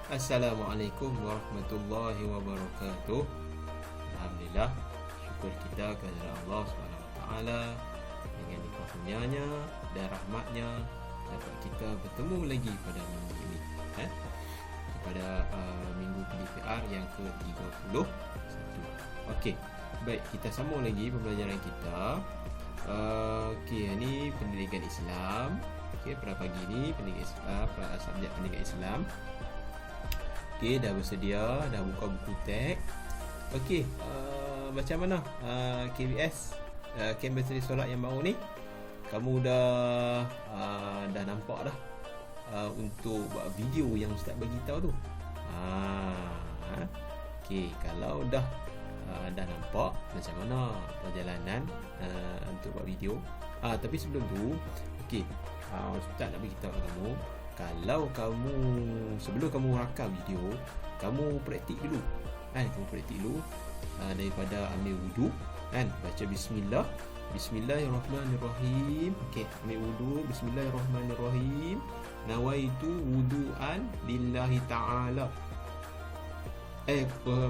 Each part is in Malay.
Assalamualaikum warahmatullahi wabarakatuh. Alhamdulillah, syukur kita kepada Allah SWT dengan nikmat kurnianya dan rahmatnya dapat kita bertemu lagi pada minggu ini, pada minggu PDPR yang ke-31. Okey, baik, kita sambung lagi pembelajaran kita. Okey, ini pendidikan Islam. Okey, pada pagi ini pendidikan Islam, subjek pendidikan Islam. Okey, dah bersedia, dah buka buku teks. Okey, macam mana KBS, Chemistry solat yang baru ni? Kamu dah nampak dah untuk buat video yang Ustaz bagi tahu tu. Okey, kalau dah nampak macam mana perjalanan untuk buat video. Tapi sebelum tu, okey, Ustaz nak bagi tahu kamu, kalau kamu sebelum kamu rakam video, kamu praktik dulu. Kamu praktik dulu daripada ambil wudu, baca bismillah. Bismillahirrahmanirrahim. Okey, ambil wudu, bismillahirrahmanirrahim. Nawaitu wudu'an lillahi ta'ala.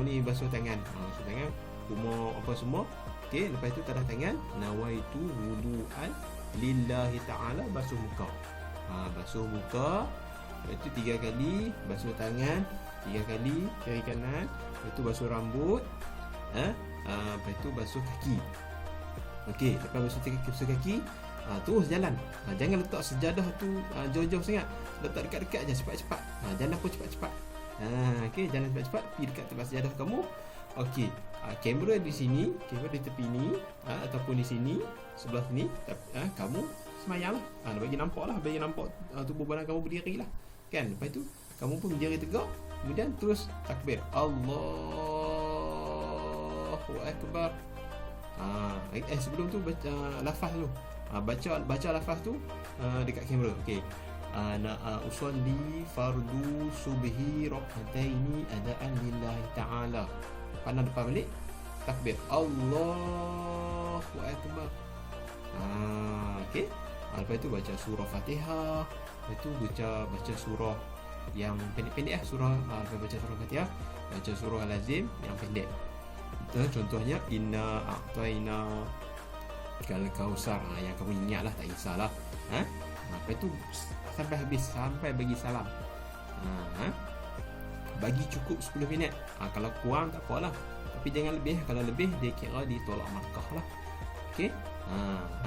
Ni basuh tangan. Basuh tangan, kumur apa semua. Okey, lepas itu tadah tangan, nawaitu wudu'an lillahi ta'ala, basuh muka. Basuh muka, lepas itu 3 kali, basuh tangan 3 kali, kiri kanan, lepas itu basuh rambut, lepas itu basuh kaki. Okey, lepas basuh kaki, terus jalan. Jangan letak sejadah tu jauh-jauh sangat, letak dekat-dekat je, cepat-cepat. Jalan pun cepat-cepat. Okey, jalan cepat-cepat, pergi dekat tempat sejadah kamu. Okey, kamera di sini, kamera di tepi ni, ataupun di sini, sebelah sini, kamu semayang lah. Bagi nampak lah, bagi nampak tubuh badan kamu berdiri lah, kan? Lepas tu kamu pun berdiri tegak, kemudian terus takbir, Allahu Akbar. Sebelum tu baca lafaz tu, baca lafaz tu dekat kamera. Okey, ana usolli fardu subhi rak'ataini adaan lillahi ta'ala. Pandang depan balik, takbir, Allahu Akbar. Okey, lepas tu baca surah Fatihah. Lepas tu baca surah yang pendek-pendek surah. Lepas baca surah Fatihah, baca surah Al-Azim yang pendek. Contohnya inna a'taina kal kausar, yang kamu ingat lah, tak kisahlah. Lepas tu sampai habis, sampai bagi salam. Bagi cukup 10 minit. Kalau kurang tak apalah, tapi jangan lebih. Kalau lebih, dia kira ditolak markah lah. Okey,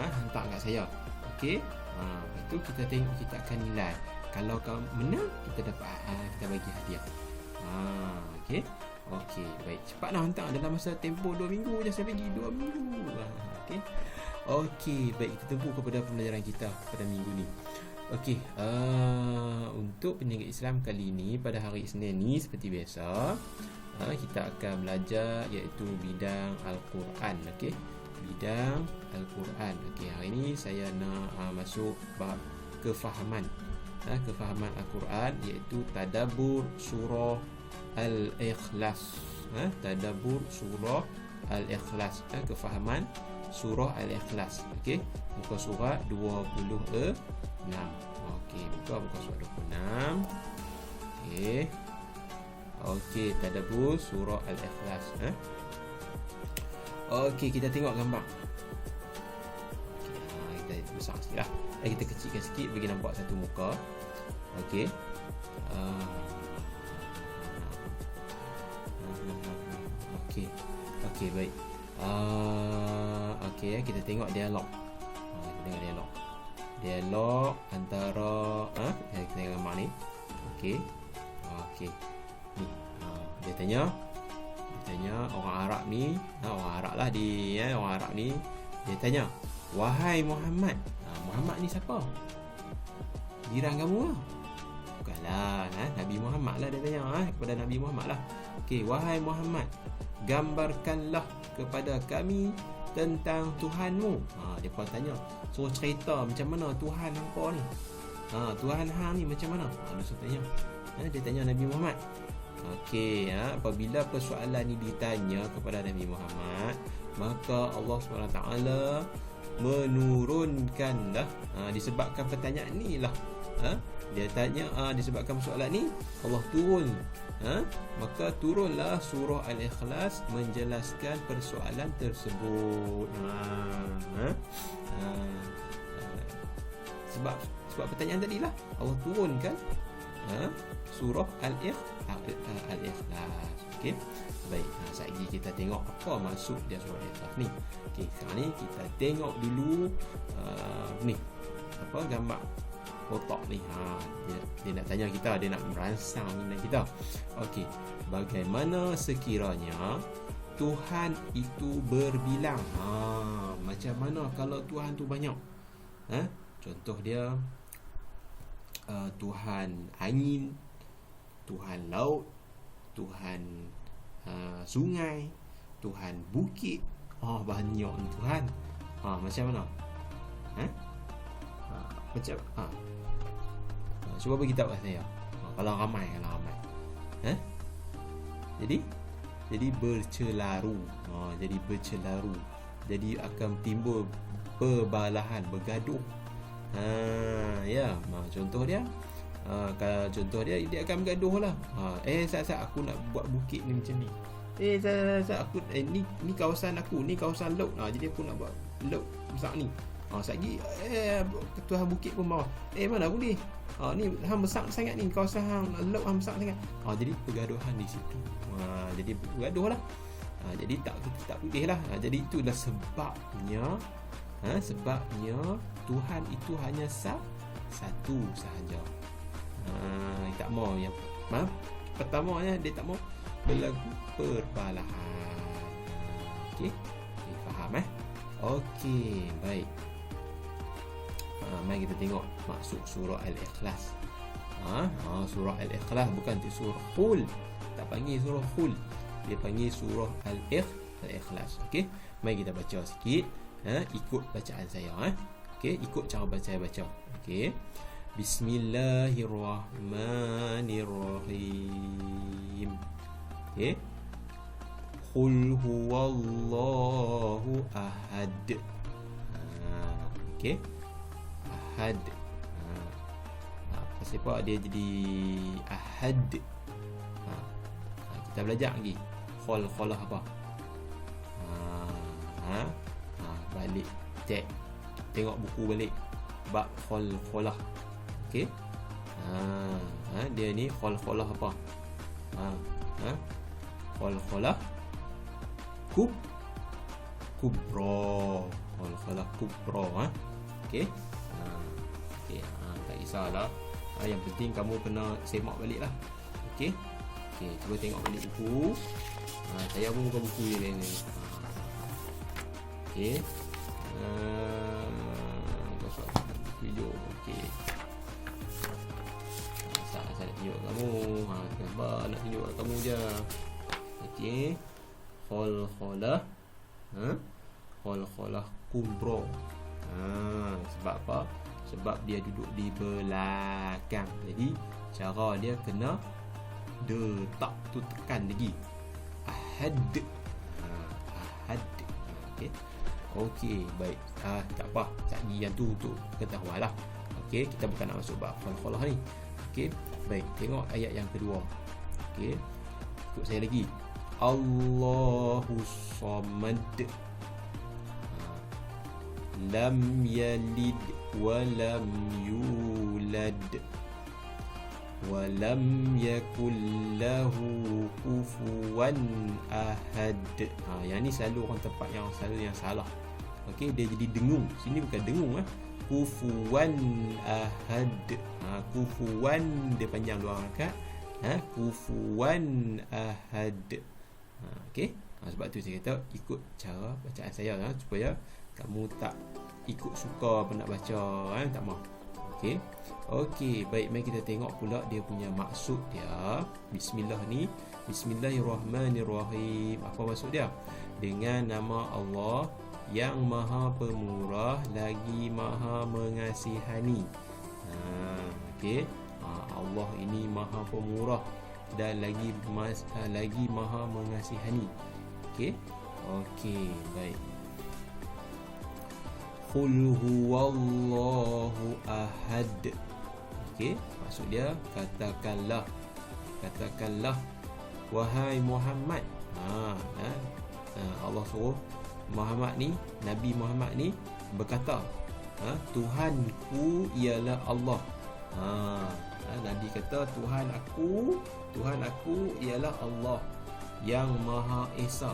hantar kat saya. Okey, lepas tu kita tengok, kita akan nilai. Kalau kamu menang, kita dapat, kita bagi hadiah. Okey, baik, cepat nak hantar. Dalam masa tempoh 2 minggu je, saya bagi 2 minggu. Okey, baik, kita tunggu kepada pembelajaran kita pada minggu ni. Okey, untuk pendidikan Islam kali ini, pada hari Isnin ni, seperti biasa, kita akan belajar iaitu bidang Al-Quran. Okey, bidang Al-Quran. Okey, hari ini saya nak masuk bab kefahaman. Kefahaman Al-Quran, iaitu tadabbur surah Al-Ikhlas. Tadabbur surah Al-Ikhlas, kefahaman surah Al-Ikhlas. Okey, muka surat 26. Okey, buka surat 26. Okey, tadabbur surah Al-Ikhlas. Okey, kita tengok gambar. Kita besar sikit lah. Kita kecilkan sikit bagi nampak satu muka. Okey. Okey, baik. Okey, kita tengok dialog. Dialog antara kita tengok gambar ni. Okey. Ni. Dia tanya orang Arab ni, orang Arab lah orang Arab ni, dia tanya, wahai Muhammad. Muhammad ni siapa? Jiran kamu lah? Bukanlah, Nabi Muhammad lah dia tanya, kepada Nabi Muhammad lah. Okey, wahai Muhammad, gambarkanlah kepada kami tentang Tuhanmu. Dia pun tanya, suruh cerita macam mana Tuhan hampa ni. Tuhan hang ni macam mana? Dia suruh tanya. Dia tanya Nabi Muhammad. Okey, apabila persoalan ni ditanya kepada Nabi Muhammad, maka Allah SWT menurunkanlah, disebabkan pertanyaan ni lah, Dia tanya, disebabkan soalan ni Allah turun, maka turunlah surah Al-Ikhlas menjelaskan persoalan tersebut. Sebab pertanyaan tadi lah Allah turunkan surah Al-Ikhlas. Okey. Baik, sekejap lagi kita tengok apa maksud dia surah Al-Ikhlas ni. Okey, sekarang ni kita tengok dulu ni apa gambar kotak ni. Dia nak tanya kita, dia nak merangsang minat kita. Okey, bagaimana sekiranya Tuhan itu berbilang? Macam mana kalau Tuhan tu banyak? Contoh dia Tuhan angin, Tuhan laut, Tuhan sungai, Tuhan bukit. Banyak Tuhan. Macam mana? Macam cuba bagi tahu saya. Kalau ramai. Jadi bercelaru. Jadi akan timbul perbalahan, bergaduh. Contoh dia kalau dia akan bergaduh lah. Sat aku nak buat bukit ni macam ni. Sat aku ni kawasan aku, ni kawasan laut. Jadi aku nak buat laut besar ni. Sekejap Tuhan bukit pun bawah. Mana boleh? Ni hang besar sangat ni, kawasan hang laut hang besar sangat. Jadi pergaduhan di situ. Jadi bergaduh lah. Jadi tak boleh lah. Jadi itulah sebabnya Tuhan itu hanya satu sahaja. Dia tak mau yang pertamanya, dia tak mau berlaku perbalahan. Okey, faham Okey, baik. Mari kita tengok maksud surah Al-Ikhlas. Surah Al-Ikhlas bukan surah Qul. Tak panggil surah Qul. Dia panggil surah Al-Ikhlas. Okey, mari kita baca sikit. Ikut bacaan saya. Okey, ikut cara saya baca. Okey. Bismillahirrahmanirrahim. Okey. Qul huwallahu ahad. Okey. Ahad. Sebab dia jadi ahad. Kita belajar lagi. Kholah apa? Balik cek, tengok buku balik bab kholah. Okey. Dia ni kholah apa? Kholah kubra. Kholah kubra. Okey. Okey, tak kisahlah. Yang penting kamu kena semak balik lah. Okey. Cuba tengok balik buku. Saya pun buka buku ni. Okey. Video. Okey. Saya nak tunjuk kamu. Gambar nak tunjuk kamu je. Okey. Kholah kubra. Sebab apa? Sebab dia duduk di belakang. Jadi cara dia kena tak tu tekan lagi. Ahad. Okey, baik. Tak apa. Tadi yang tu untuk ketahuan lah. Okey, kita bukan nak masuk bab kholah ni. Okey, baik. Tengok ayat yang kedua. Okey. Ikut saya lagi. Allahus Samad. Lam yalid wa lam yulad wa lam yakul lahu kufuwan ahad. Yang ni selalu orang tempat yang salah. Okey, dia jadi dengung. Sini bukan dengung Kufuwan ahad. Kufuwan dia panjang dua rakaat. Kufuwan ahad. Okey. Sebab tu saya kata ikut cara bacaan saya supaya kamu tak ikut suka apa nak baca tak mau. Okey, baik, mari kita tengok pula dia punya maksud dia. Bismillah ni, Bismillahirrahmanirrahim. Apa maksud dia? Dengan nama Allah yang Maha Pemurah lagi Maha Mengasihani. Allah ini Maha Pemurah dan lagi Maha Mengasihani. Okey, baik. Qul huwallahu ahad. maksud dia katakanlah wahai Muhammad. Allah suruh Muhammad ni, Nabi Muhammad ni berkata, Tuhanku ialah Allah. Nabi kata Tuhan aku ialah Allah yang Maha Esa.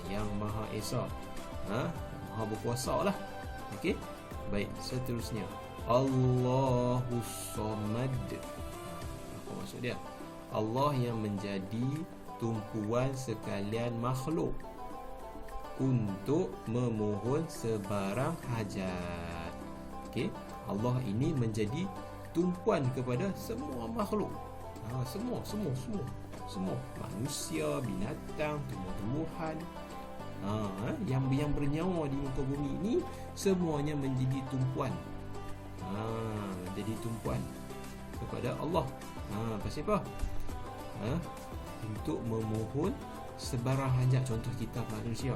Yang Maha Esa, Maha berkuasa lah. Okey, baik, seterusnya Allahus Samad. Apa maksud dia? Allah yang menjadi tumpuan sekalian makhluk untuk memohon sebarang hajat. Okey, Allah ini menjadi tumpuan kepada semua makhluk. Semua manusia, binatang, tumbuh-tumbuhan, yang bernyawa di muka bumi ini semuanya menjadi tumpuan. Menjadi tumpuan kepada Allah. Pasal apa? Untuk memohon sebarang hajat. Contoh kita manusia,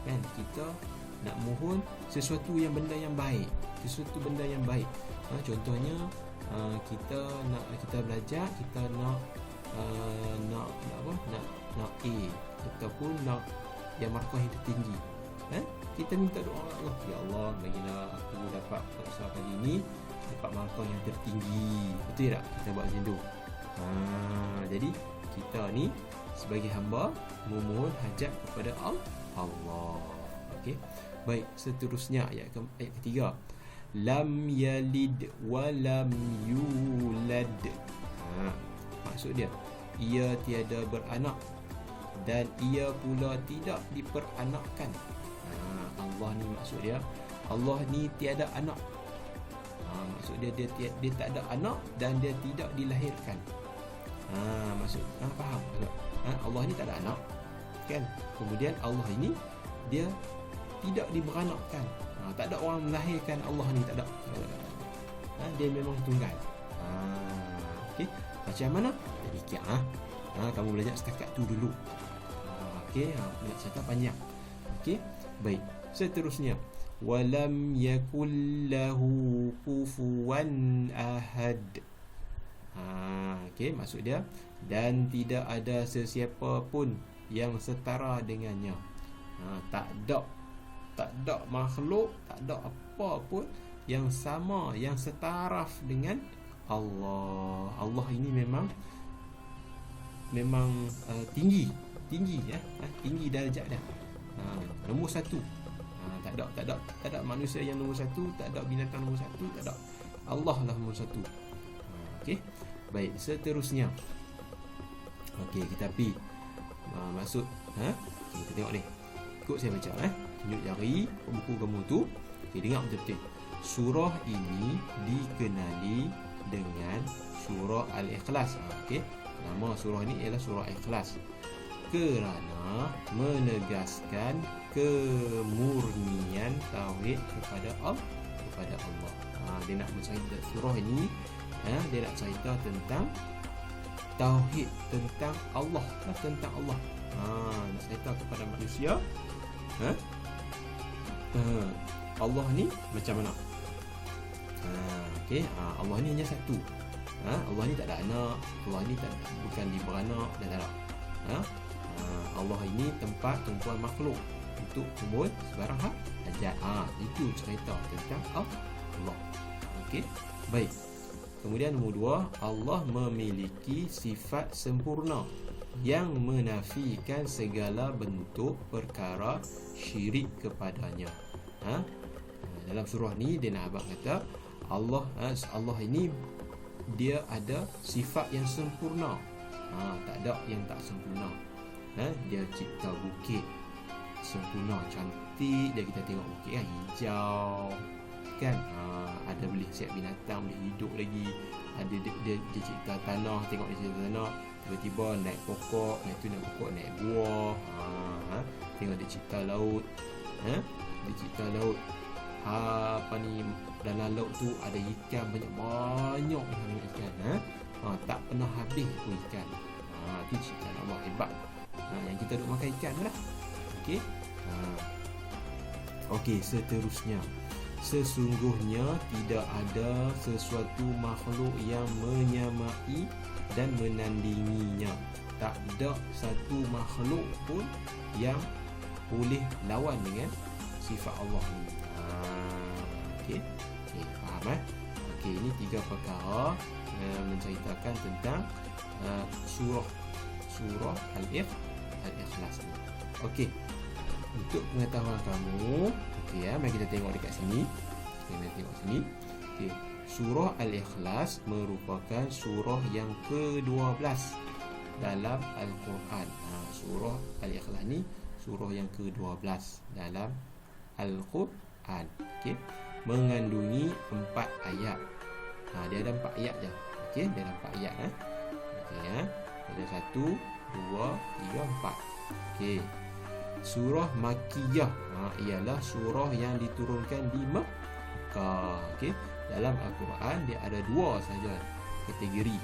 kan, kita nak mohon sesuatu yang benda yang baik. Contohnya kita belajar, kita nak A, ataupun nak yang markah yang tertinggi. Kita minta doa Allah, ya Allah, bagilah aku dapat usaha kali ini dapat markah yang tertinggi. Betul tak? Kita buat macam tu. Jadi kita ni sebagai hamba memohon hajat kepada Allah. Okey. Baik, seterusnya ayat ketiga. Lam yalid wa lam yulad. Maksud dia, ia tiada beranak dan ia pula tidak diperanakkan. Allah ni maksud dia, Allah ni tiada anak. Maksud dia tak ada anak dan dia tidak dilahirkan. Maksud faham tak? Allah ni tak ada anak, kan? Kemudian Allah ini dia tidak diberanakkan. Tak ada orang melahirkan Allah ni, tak ada. Dia memang tunggal. Okey, macam mana? Jadi kamu belajar setakat tu dulu. Okey, nak cerita panjang. Okey, baik. Seterusnya, walam yakul lahu kufuwan ahad. Okey, maksud dia, dan tidak ada sesiapa pun yang setara dengannya. Tak ada makhluk, tak ada apa pun yang sama, yang setaraf dengan Allah. Allah ini memang tinggi ya, tinggi darjat dia. Nombor satu. Tak ada manusia yang nombor satu, tak ada binatang nombor satu, tak ada. Allah lah nombor satu. Okey, baik, seterusnya. Okey, kita pergi maksud kita tengok ni. Ikut saya baca tunjuk jari buku kamu tu. Okey, dengar betul-betul. Surah ini dikenali dengan surah Al-Ikhlas. Okey, nama surah ini ialah surah Al-Ikhlas kerana menegaskan kemurnian tauhid kepada Allah. Dia nak bercerita surah ini, dia nak cerita tentang tauhid, tentang Allah, tentang Allah. Nak cerita kepada manusia, Allah ni macam mana? Okey, Allah ni hanya satu. Allah ni tak ada anak, Allah ni bukan diberanak dan tak ada. Allah ini tempat tumpuan makhluk untuk kumpul sebarang hajat. Itu cerita tentang Allah. Okey, baik. Kemudian nombor dua, Allah memiliki sifat sempurna yang menafikan segala bentuk perkara syirik kepadanya. Dalam surah ni dia nak abang kata Allah ini dia ada sifat yang sempurna. Tak ada yang tak sempurna. Dia cipta bukit sempurna, cantik. Dia kita tengok bukit kan hijau, kan, ada boleh siap binatang, boleh hidup lagi. Ada dia cipta tanah, tengok dia cipta tanah, tiba-tiba naik pokok, naik buah. Tengok dia cipta laut. Dia cipta laut. Dalam laut tu ada ikan banyak ikan. Tak pernah habis pun ikan. Itu ciptaan Allah hebat. Yang kita duk makan ikan lah. Okey. Okey, seterusnya sesungguhnya tidak ada sesuatu makhluk yang menyamai dan menandinginya. Tak ada satu makhluk pun yang boleh lawan dengan sifat Allah ni. Okey, faham Okey, ini 3 perkara menceritakan tentang surah Al-Ikhlas ni. Okey, untuk pengetahuan kamu, okey mari kita tengok dekat sini. Kita tengok sini. Okey, surah Al-Ikhlas merupakan surah yang ke-12 dalam Al-Quran. Surah Al-Ikhlas ni surah yang ke-12 dalam Al-Quran. Okey, mengandungi 4 ayat. Dia ada 4 ayat je. Okey, dia ada 4 ayat Okey Ada 1, 2, 3, 4. Okey. Surah Makkiyah ialah surah yang diturunkan di Mekah. Okey, dalam Al-Quran dia ada 2 saja kategori.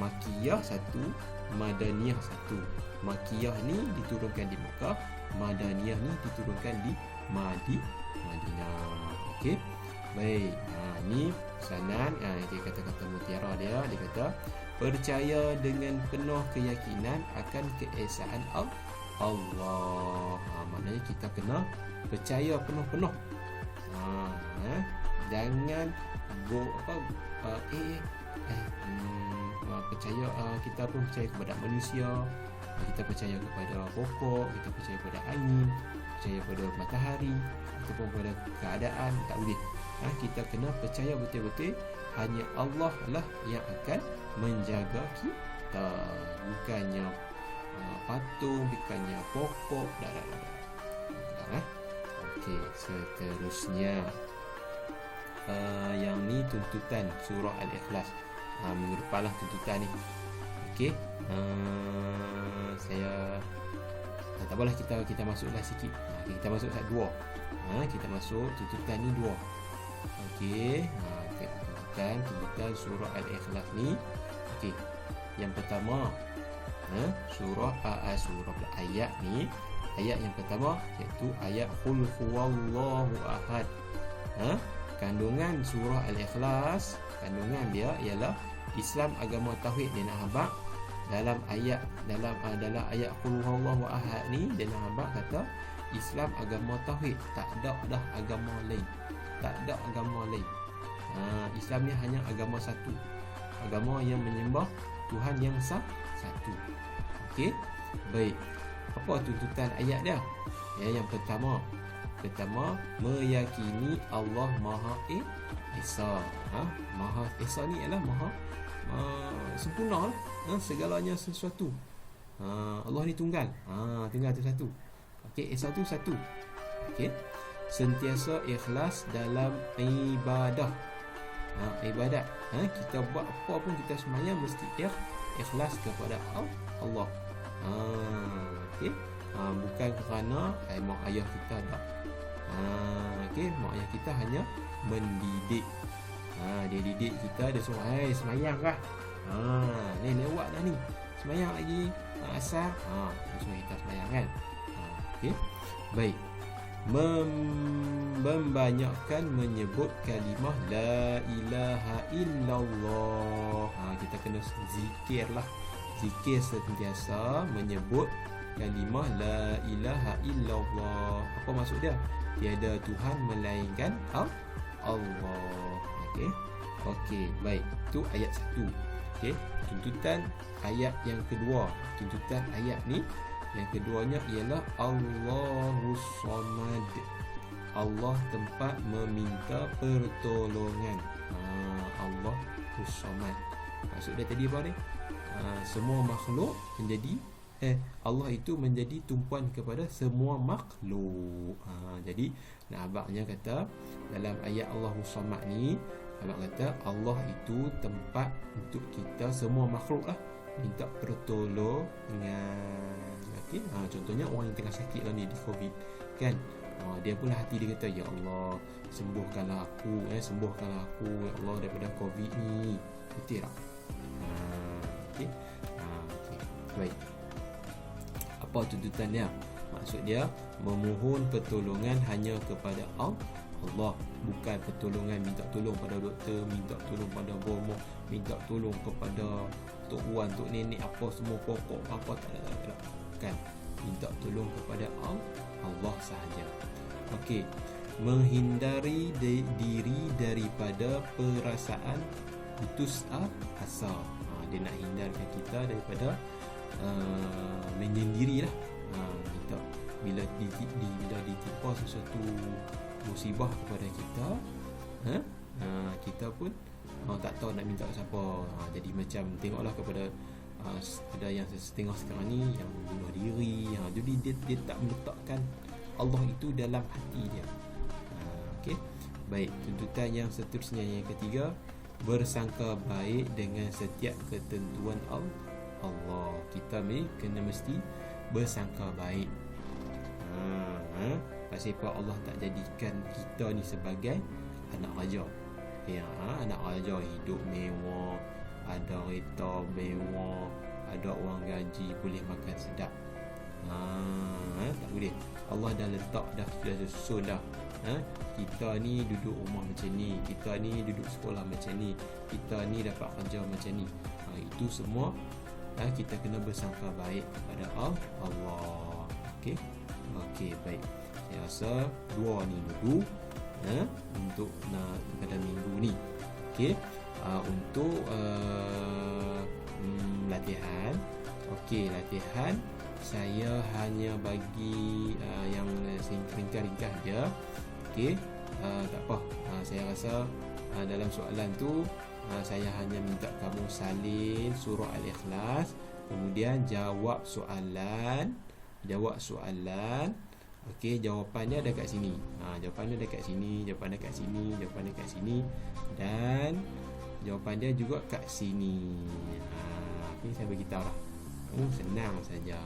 Makkiyah 1, Madaniyah 1. Makkiyah ni diturunkan di Mekah, Madaniyah ni diturunkan di Madinah. Okey. Baik. Ni pesanan kata-kata mutiara dia kata percaya dengan penuh keyakinan akan keesaan Allah. Maknanya kita kena percaya penuh-penuh. Jangan percaya kita pun percaya kepada manusia, kita percaya kepada pokok, kita percaya kepada angin, percaya kepada matahari ataupun kepada keadaan. Tak boleh. Kita kena percaya betul-betul hanya Allah lah yang akan menjaga kita, bukannya patung, bukannya pokok. Okey, seterusnya yang ni tuntutan surah Al-Ikhlas. Minggu depan lah tuntutan ni. Okey, saya tak apalah, kita masuklah sikit. Kita masuk sat 2. Kita masuk tuntutan ni 2. Okey, tuntutan surah Al-Ikhlas ni. Okey, yang pertama surah ayat ni, ayat yang pertama iaitu ayat Qul huwallahu ahad. Kandungan surah Al-Ikhlas, kandungan dia ialah Islam agama tauhid. Dia nak habaq dalam ayat Qul huwallahu ahad ni, dia nak habaq kata Islam agama tauhid, tak ada dah agama lain. Tak ada agama lain. Islam ni hanya agama satu, agama yang menyembah Tuhan yang satu. Okey, baik. Apa tuntutan ayat dia? Yang pertama meyakini Allah Maha Esa. Maha Esa ni ialah Maha sempurna lah, segalanya sesuatu. Allah ni tunggal. Tunggal tu satu. Okey, Esa tu satu. Okey, sentiasa ikhlas dalam ibadah. Ibadat. Kita buat apa pun, kita sembahyang mesti ikhlas kepada Allah. Okey, bukan kerana mak ayah kita tak. Okey, mak ayah kita hanya mendidik. Dia didik kita, dia suruh sembahyang kah? Ni lewat dah ni, sembahyang lagi asar. Dia suruh kita sembahyang kan. Okey, baik. Membanyakkan menyebut kalimah la ilaha illallah. Kita kena zikirlah, zikir sentiasa menyebut kalimah la ilaha illallah. Apa maksud dia? Tiada Tuhan melainkan Allah. Okey, baik. Itu ayat 1. Okey, tuntutan ayat yang kedua. Tuntutan ayat ni yang keduanya ialah Allahus Samad. Allah tempat meminta pertolongan. Allahus Samad. Maksud dia tadi apa ni? Semua makhluk menjadi Allah itu menjadi tumpuan kepada semua makhluk. Jadi nak abangnya kata dalam ayat Allahus Samad ni, abang kata Allah itu tempat untuk kita semua makhluk lah minta pertolongan. Okey, contohnya orang yang tengah sakit lah ni di COVID kan, dia pula hati dia kata, ya Allah, sembuhkanlah aku, sembuhkanlah aku ya Allah daripada COVID ni. Betul tak? Okey. Baik. Apa tuntutan dia? Maksud dia memohon pertolongan hanya kepada Allah, bukan pertolongan minta tolong pada doktor, minta tolong pada bomo, minta tolong kepada tok wan, tok nenek, apa semua pokok apa tak. Bukan, minta tolong kepada Allah sahaja. Okey, menghindari diri daripada perasaan putus asa. Dia nak hindarkan kita daripada menyendiri lah. Kita bila ditimpa sesuatu musibah kepada kita, kita pun tak tahu nak minta siapa. Jadi macam tengoklah kepada ada yang setengah sekarang ni yang bunuh diri. Jadi dia tak meletakkan Allah itu dalam hati dia. Okey. Baik, tuntutan yang seterusnya yang ketiga, bersangka baik dengan setiap ketentuan Allah. Kita ni kena mesti bersangka baik. Pasal apa Allah tak jadikan kita ni sebagai anak raja. Anak raja hidup mewah, ada kereta mewah, ada orang gaji, boleh makan sedap. Tak boleh. Allah dah letak dah susun dah. Kita ni duduk rumah macam ni, kita ni duduk sekolah macam ni, kita ni dapat kerja macam ni. Itu semua kita kena bersangka baik kepada Allah. Okey, baik. Saya rasa dua ni dulu untuk pada minggu ni. Okey, untuk latihan. Okey, latihan saya hanya bagi yang ringkas-ringkas je. Okey, tak apa. Saya rasa dalam soalan tu saya hanya minta kamu salin surah Al-Ikhlas, kemudian jawab soalan. Okey, jawapannya ada kat sini. Jawapannya dekat sini, jawapan dekat sini, jawapan dekat sini, dan jawapan dia juga kat sini. Okey, saya bagi tahu lah. Senang saja.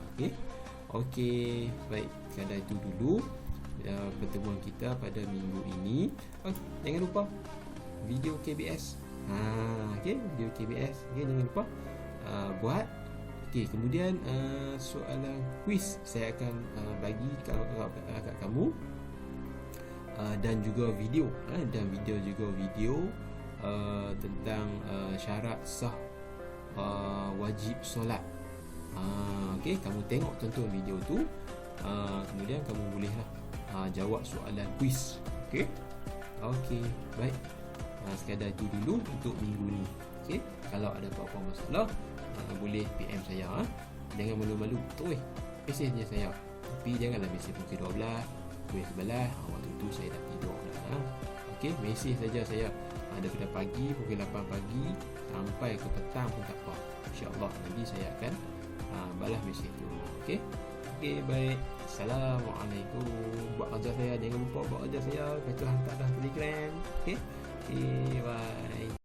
Okey, baik. Sekadar itu dulu pertemuan kita pada minggu ini. Jangan lupa video KBS. Okey, video KBS. Okey, jangan lupa buat. Okey, kemudian soalan kuis saya akan bagi kat kamu, dan juga video, tentang syarat sah wajib solat. Okey, kamu tengok tonton video tu, kemudian kamu bolehlah jawab soalan kuis. Okey, baik. Sekadar itu dulu untuk minggu ni. Okey, kalau ada apa-apa masalah boleh PM saya. Jangan malu-malu, terus mesej je saya. Tapi janganlah mesej pukul 12, pukul 11. Waktu tu saya dah tidur dah. Okey, mesej saja saya daripada pagi pukul 8 pagi sampai ke petang pun tak apa. InsyaAllah nanti saya akan balas mesej tu. Okey, baik. Assalamualaikum. Buat kerja saya, jangan lupa buat kerja saya. Lepas tu hantar dah Telegram. Okey, bye.